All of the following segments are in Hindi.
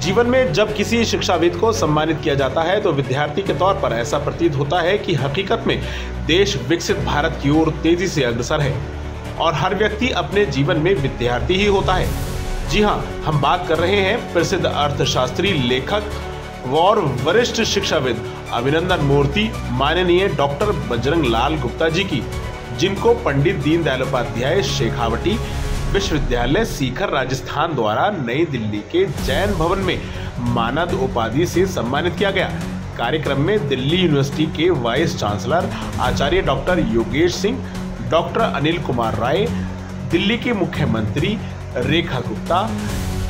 जीवन में जब किसी शिक्षाविद को सम्मानित किया जाता है तो विद्यार्थी के तौर पर ऐसा प्रतीत होता है कि हकीकत में देश विकसित भारत की ओर तेजी से अग्रसर है और हर व्यक्ति अपने जीवन में विद्यार्थी ही होता है। जी हाँ, हम बात कर रहे हैं प्रसिद्ध अर्थशास्त्री, लेखक और वरिष्ठ शिक्षाविद अभिनंदन मूर्ति माननीय डॉक्टर बजरंग लाल गुप्ता जी की, जिनको पंडित दीनदयाल उपाध्याय शेखावटी विश्वविद्यालय सीकर राजस्थान द्वारा नई दिल्ली के जैन भवन में मानद उपाधि से सम्मानित किया गया। कार्यक्रम में दिल्ली यूनिवर्सिटी के वाइस चांसलर आचार्य डॉक्टर योगेश सिंह, डॉक्टर अनिल कुमार राय, दिल्ली के मुख्यमंत्री रेखा गुप्ता,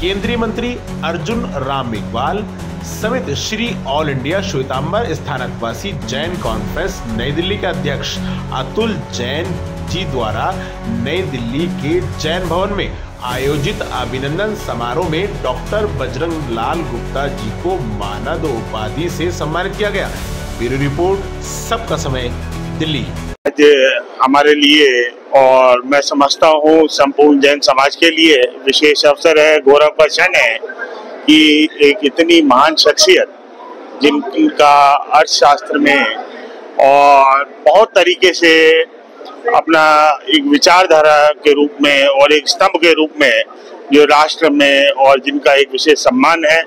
केंद्रीय मंत्री अर्जुन राम मेघवाल समेत Shri All India Shwetambar Sthanakvasi Jain conference Nai Delhi के अध्यक्ष अतुल जैन जी द्वारा नई दिल्ली के जैन भवन में आयोजित अभिनंदन समारोह में डॉक्टर बजरंग लाल गुप्ता जी को मानद उपाधि से सम्मानित किया गया। ब्यूरो रिपोर्ट, सबका समय, दिल्ली। आज हमारे लिए और मैं समझता हूँ संपूर्ण जैन समाज के लिए विशेष अवसर है, गौरव का क्षण है कि एक इतनी महान शख्सियत जिनका अर्थशास्त्र में और बहुत तरीके से अपना एक विचारधारा के रूप में और एक स्तंभ के रूप में जो राष्ट्र में और जिनका एक विशेष सम्मान है,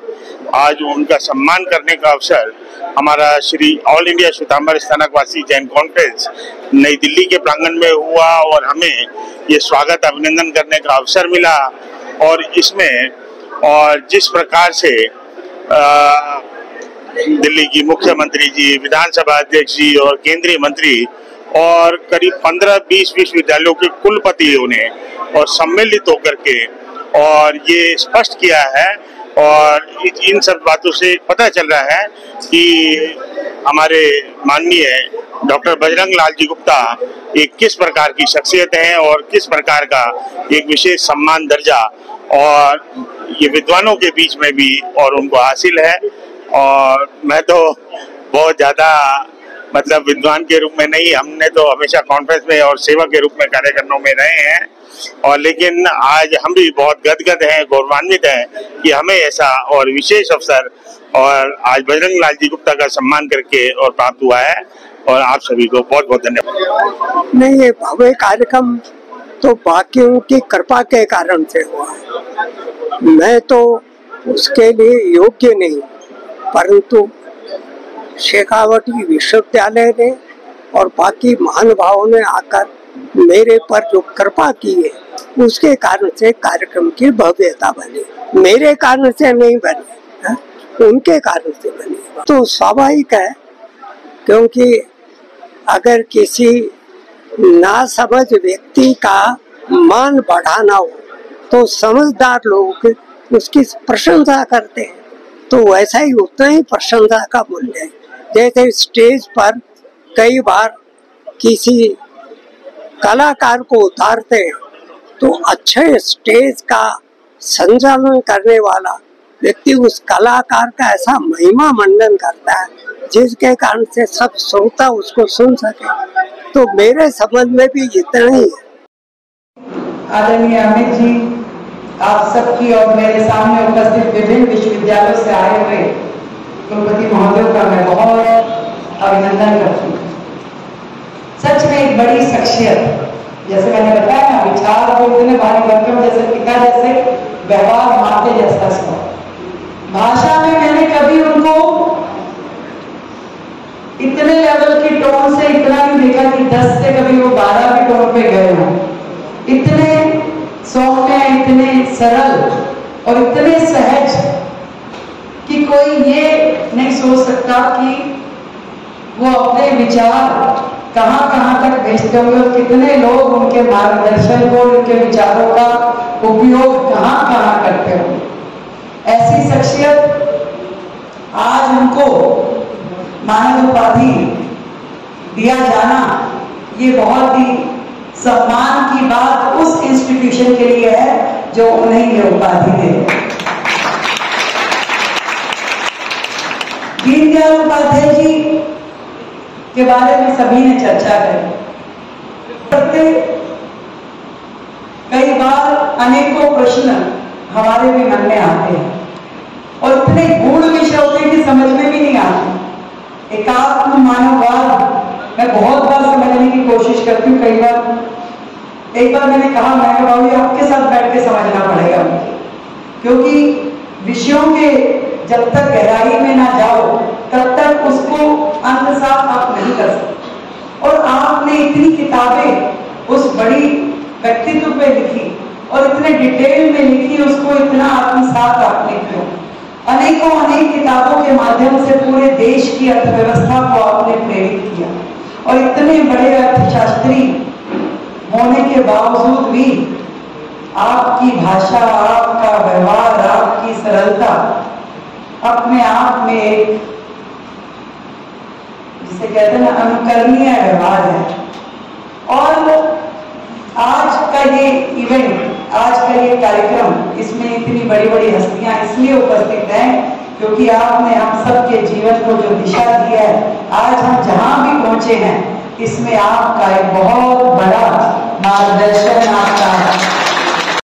आज उनका सम्मान करने का अवसर हमारा Shri All India Shwetambar Sthanakvasi Jain conference Nai Delhi के प्रांगण में हुआ और हमें ये स्वागत अभिनंदन करने का अवसर मिला। और इसमें और जिस प्रकार से दिल्ली की मुख्यमंत्री जी, विधानसभा अध्यक्ष जी और केंद्रीय मंत्री और करीब 15-20 विश्वविद्यालयों के कुलपतियों ने और सम्मिलित होकर के और ये स्पष्ट किया है और इन सब बातों से पता चल रहा है कि हमारे माननीय डॉक्टर बजरंग लाल जी गुप्ता एक किस प्रकार की शख्सियत है और किस प्रकार का एक विशेष सम्मान दर्जा और ये विद्वानों के बीच में भी और उनको हासिल है। और मैं तो बहुत ज़्यादा मतलब विद्वान के रूप में नहीं, हमने तो हमेशा कॉन्फ्रेंस में और सेवा के रूप में कार्यक्रमों में रहे हैं और लेकिन आज हम भी बहुत गदगद हैं, गौरवान्वित हैं कि हमें ऐसा और विशेष अवसर और आज बजरंग लाल जी गुप्ता का सम्मान करके और प्राप्त हुआ है और आप सभी को बहुत बहुत धन्यवाद। नहीं, ये भव्य कार्यक्रम तो बाकियों की कृपा के कारण से हुआ है, मैं तो उसके लिए योग्य नहीं, परंतु शेखावटी विश्वविद्यालय ने और बाकी महानुभावों ने आकर मेरे पर जो कृपा की है उसके कारण से कार्यक्रम की भव्यता बनी। मेरे कारण से नहीं बनी, उनके कारण से बनी। तो स्वाभाविक है, क्योंकि अगर किसी नासमझ व्यक्ति का मान बढ़ाना हो तो समझदार लोग उसकी प्रशंसा करते हैं, तो वैसा ही उतना ही प्रशंसा का मूल्य है। जैसे स्टेज पर कई बार किसी कलाकार को उतारते हैं तो अच्छे स्टेज का संचालन करने वाला व्यक्ति उस कलाकार का ऐसा महिमा मंडन करता है जिसके कारण से सब श्रोता उसको सुन सके। तो मेरे संबंध में भी इतना ही है। आदरणीय अमित जी, आप सबकी और मेरे सामने उपस्थित विभिन्न विश्वविद्यालयों से आए हुए कुलपति महोदयों का मैं बहुत अभिनंदन करती हूँ। सच में एक बड़ी शख्सियत, जैसे मैंने बताया ना, विचार को इतने भारी भरकम जैसे पिता जैसे, व्यवहार माते जैसा स्वभाव। भाषा में मैंने कभी उनको इतने लेवल की टोन से इतना भी देखा कि 10 से कभी वो 12 भी टोन पे गए हों। इतने सौम्य, इतने सरल और इतने सहज कि कोई ये नहीं सोच सकता कि वो अपने विचार कहां कहां तक भेजते होंगे और कितने लोग उनके मार्गदर्शन को, उनके विचारों का उपयोग कहां कहां करते होंगे। ऐसी शख्सियत आज उनको मानद उपाधि दिया जाना, ये बहुत ही सम्मान की बात उस इंस्टीट्यूशन के लिए है जो उन्हें ये उपाधि दे। दीनदयाल उपाध्याय जी के बारे में सभी ने चर्चा करी। कई बार अनेकों प्रश्न हमारे भी मन में आते हैं और इतने गूढ़ विषय होते हैं कि समझ में भी नहीं आते। एकात्म मानववाद मैं बहुत बार समझने की कोशिश करती हूँ। कई बार एक बार मैंने कहा, मैं बाबू आपके साथ बैठ के समझना पड़ेगा मुझे, क्योंकि विषयों के जब तक गहराई में ना जाओ तब तक उसको अंतसात आप नहीं कर सकते। और आपने इतनी किताबें उस बड़ी व्यक्तित्व पे लिखी और इतने डिटेल में लिखी, उसको इतना आत्मसात आपने किया। अनेकों अनेक किताबों के माध्यम से पूरे देश की अर्थव्यवस्था को आपने प्रेरित किया और इतने बड़े अर्थशास्त्री होने के बावजूद भी आपकी भाषा, आपका व्यवहार, आपकी सरलता अपने आप में एक, जिसे कहते हैं ना, अनुकरणीय व्यवहार है। और आज का ये इवेंट, आज का ये कार्यक्रम, इसमें इतनी बड़ी बड़ी हस्तियां इसलिए उपस्थित हैं क्योंकि आपने हम सबके जीवन को जो दिशा दी है, आज हम जहां भी पहुंचे हैं, इसमें आपका एक बहुत बड़ा मार्गदर्शन, आपका